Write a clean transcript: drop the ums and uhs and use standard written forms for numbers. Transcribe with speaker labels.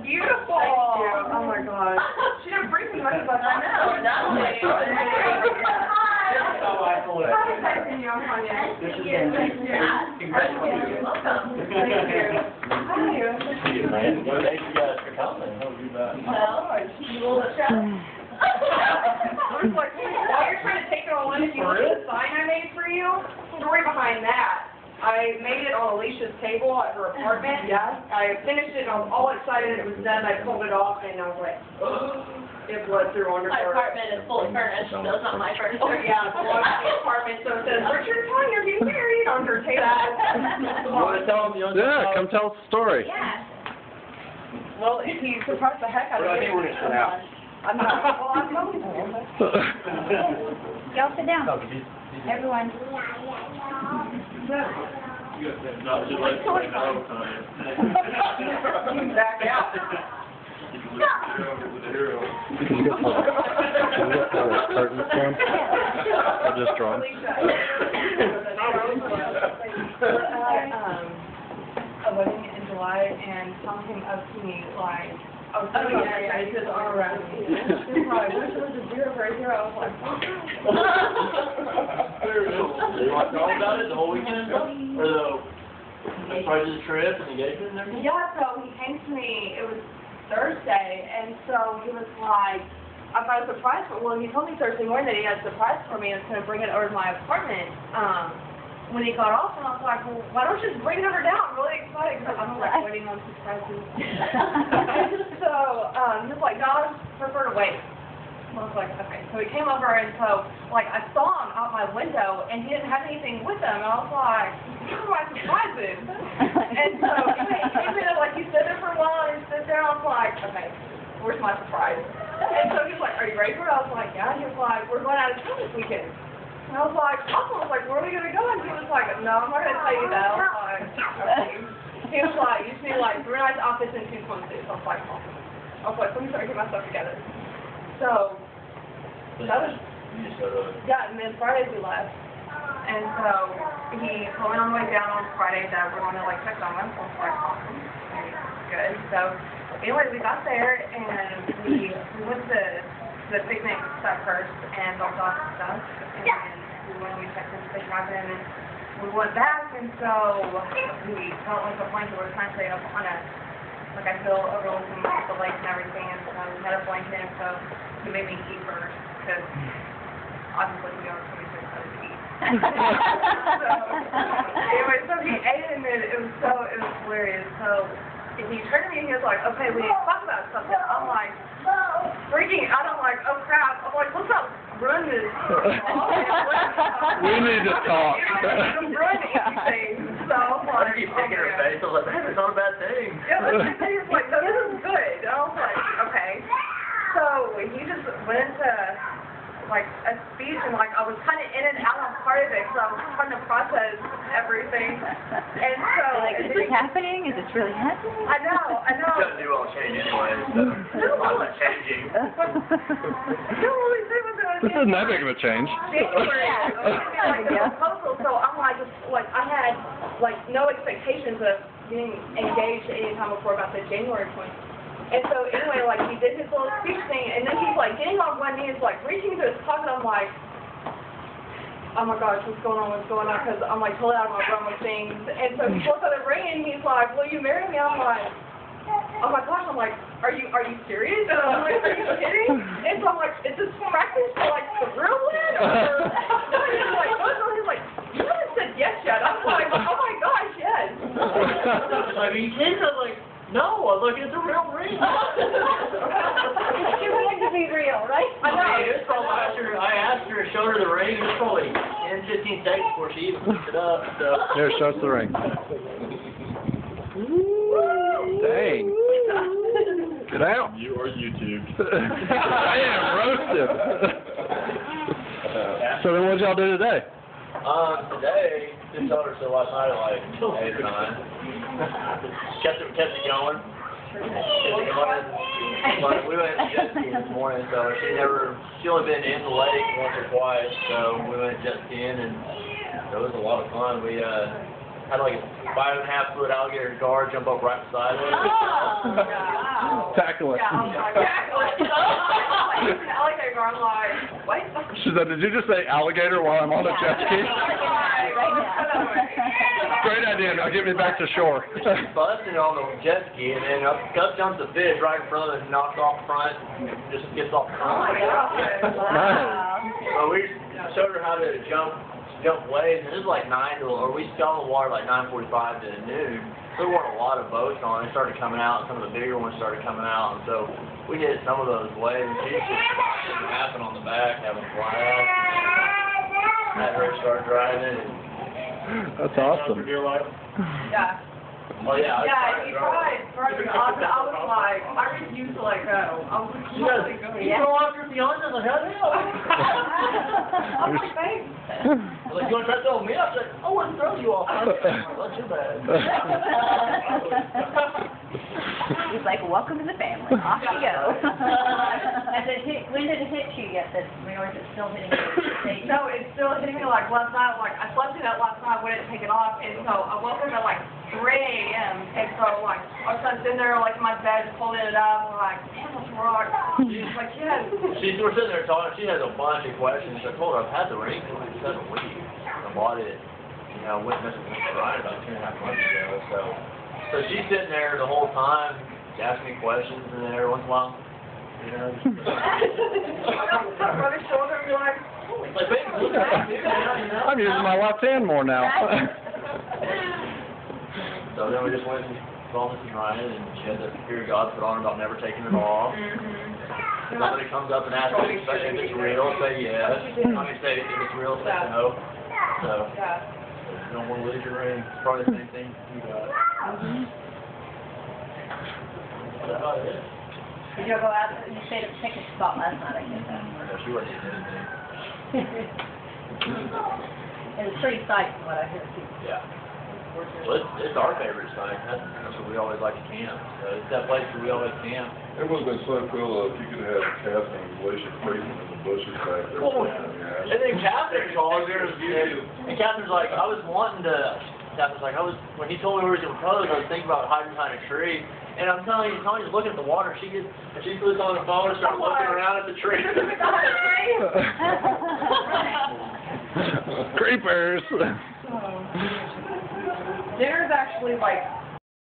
Speaker 1: beautiful.
Speaker 2: Thank you. Oh my God. She didn't bring me much, but I know.
Speaker 1: Hi.
Speaker 2: Nice to meet you. I'm Tania.
Speaker 3: This is
Speaker 2: Thank you.
Speaker 3: congratulations.
Speaker 1: Welcome.
Speaker 2: Thank you. How are you?
Speaker 3: Thank you guys for coming. How you doing?
Speaker 1: Well, you will show.
Speaker 2: I was like, while you're trying to take it all in, if you look at the sign I made for you, story behind that. I made it on Alicia's table at her apartment.
Speaker 1: Yeah.
Speaker 2: I finished it, I was all excited it was done. I pulled it off, and I was like, it bled through under
Speaker 1: My
Speaker 2: her.
Speaker 1: apartment is fully furnished, so it's not my furniture.
Speaker 2: Oh, yeah, it belongs to the apartment, so it says, Richard and Tanya are getting married on her table.
Speaker 3: You want to tell them?
Speaker 4: Yeah, come tell us the story.
Speaker 1: Yeah.
Speaker 2: Well, if you surprised the heck out of me.
Speaker 3: we're going to sit out.
Speaker 2: I'm not, well, I'm going to.
Speaker 5: Y'all sit down. Everyone.
Speaker 3: Not too late to wait all the time.
Speaker 2: Back out.
Speaker 4: Can you get the curtains on? Or just drawn?
Speaker 2: A wedding in July, and someone came up to me like, I was telling you, I just all around me. She was like, wish it was a zero right here. I was like,
Speaker 3: You want to talk about it the whole weekend? Or the price of the trip and engagement and everything?
Speaker 2: yeah, so he came to me, it was Thursday, and so he was like, I've got a surprise for, well, he told me Thursday morning that he had a surprise for me and was going to bring it over to my apartment. When he got off, and I was like, well, why don't you just bring it over down? I'm really excited because I'm like waiting on surprises. So he was like, no, I prefer to wait. I was like, okay. So he came over, and so like I saw him out my window, and he didn't have anything with him, and I was like, these are my surprises. And so he came in, and like he stood there for a while, and he stood there, and I was like, okay, where's my surprise? And so he was like, are you ready for it? I was like, yeah. He was like, we're going out of town this weekend. And I was like, awesome. I was like, where are we going to go? And he was like, no, I'm not going to tell you that. I was like, okay. He was like, you just need like 3 nights office and 2 swimsuits. I was like, awesome. I was like, let me start getting my stuff together. So, that was, yeah, and then Friday we left. And so, he told me on the way down on Friday that we're going to like check on him. So I was like, awesome. Good. So, anyway, we got there and we went to the picnic stuff first and dropped off stuff. And we checked in the cabin, and we went back, and so we felt like a blanket. We were trying to stay up on a, like I feel overlooking the lake and everything, and so we had a blanket, and so he made me eat first, because obviously we don't really think how to eat. So, anyway, so he ate it, and it was hilarious. So he turned to me, and he was like, okay, we need to talk about something. I'm like, freaking out. I'm like, oh crap. I'm like, let's not ruin this.
Speaker 4: We need to talk.
Speaker 2: Ruin anything. So I'm
Speaker 3: I
Speaker 2: like,
Speaker 3: keep taking her face. I was like, man, it's not a bad thing.
Speaker 2: yeah, but he was like, no, this is good. And I was like, okay. So he just went into like a speech, and like I was kind of in and out on part of it, so I was trying to process everything. And so
Speaker 5: Like, is this happening? Is this really happening?
Speaker 2: I know.
Speaker 3: It's going to do all change anyway, so I'm not changing.
Speaker 4: This isn't that big of a change.
Speaker 2: January, like the proposal, so I'm like, I had like no expectations of getting engaged any time before about the January point. And so anyway, like he did his little speech thing, and then he's like getting on one knee, like reaching into his pocket. I'm like, oh my gosh, what's going on? Because I'm like totally out of my realm of things. And so he pulls out a ring, and he's like, will you marry me? I'm like, oh my gosh. I'm like, are you serious? And I'm like, are you kidding? And so I'm like, is this practice for like the real one? Or he's like, no, he's like, you haven't said yes yet. I'm like, oh my gosh, yes.
Speaker 3: Like, are you kidding? I was like, no, look, it's a real ring.
Speaker 5: It's too good to be real, right?
Speaker 2: I know.
Speaker 3: It was probably I asked her, showed her the ring. It was probably 10, 15 seconds before she even picked it up. So.
Speaker 4: Here, show us the ring. Dang. Get out.
Speaker 6: You are YouTube.
Speaker 4: I am roasted. So then what did y'all do today?
Speaker 3: Today, just told her so last night at like 8 or 9. kept it going. Like, we went jet skiing this morning, so she only been in the lake once or twice, so we went jet skiing, and it was a lot of fun. We had like a 5.5-foot alligator guard jump up right beside it.
Speaker 2: Oh, wow.
Speaker 4: Tackle it.
Speaker 2: Yeah, I'm like, I like that girl. I'm like, wait.
Speaker 4: She said, did you just say alligator while I'm on a jet ski? Great idea. Now get me back to shore.
Speaker 3: Busted on the jet ski, and then up jumps a fish right in front of it and knocks off the front, just gets off the front.
Speaker 2: Oh my God.
Speaker 4: Nice.
Speaker 3: Well, we showed her how to jump waves, and it was like 9 to, or we got on the water like 9:45 to noon. So there weren't a lot of boats on. They started coming out, and some of the bigger ones started coming out, and so we hit some of those waves. And she was just laughing on the back, having a blast. Had her start driving.
Speaker 4: That's awesome.
Speaker 2: Yeah.
Speaker 3: Oh yeah.
Speaker 2: Yeah, you tried. I was like, I refused to let go. I was like,
Speaker 3: She goes, you throw off your fiance? I was like, hell yeah.
Speaker 2: I was like, thanks.
Speaker 3: I was like, you want to try to throw me? I was like, I wouldn't throw you off. Not too bad.
Speaker 5: He's like, welcome to the family. Off you go. When did it hit you yet? Or is it still hitting you?
Speaker 2: No, it's still hitting me like last night. Like, I slept in it last night, went and take it off, and so I woke up at like 3 a.m. And so like I was kind of sitting there like in my bed, just holding it up, and like, damn, what's wrong? She's like, yes.
Speaker 3: We're sitting there talking. She has a bunch of questions. I told her I've had the ring for like 7 weeks. I bought it, witnessed with Ryan about 2.5 months ago. So she's sitting there the whole time, asking me questions, and then every once in a while, just
Speaker 2: Rub his shoulder and be like,
Speaker 3: like, baby, look at me,
Speaker 4: I'm using my left hand more now.
Speaker 3: So then we just went and saw Mrs. Ryan, and she had the fear of God put on her about never taking it off. If somebody comes up and asks me, especially if it's real, say yes. Say if it's real, say no. So, you don't want to lose your ring. It's probably the same thing you got. That's about it.
Speaker 5: Did you go out? You stayed at the picnic spot last night, I guess.
Speaker 3: No, she wasn't eating anything.
Speaker 5: It was pretty sight from what I heard too.
Speaker 3: Yeah. Well, it's our favorite site. That's where we always like to camp. So it's that place where we always camp.
Speaker 6: It would have been so cool if you could have had Catherine and Alicia creeping in the bushes back there.
Speaker 3: And then Catherine called her, and Catherine's like, when he told me we were going to propose, I was thinking about hiding behind a tree. And I'm telling you, Tania's looking at the water. She puts on the phone and starts looking around at the tree.
Speaker 4: Creepers.
Speaker 2: dinner's actually like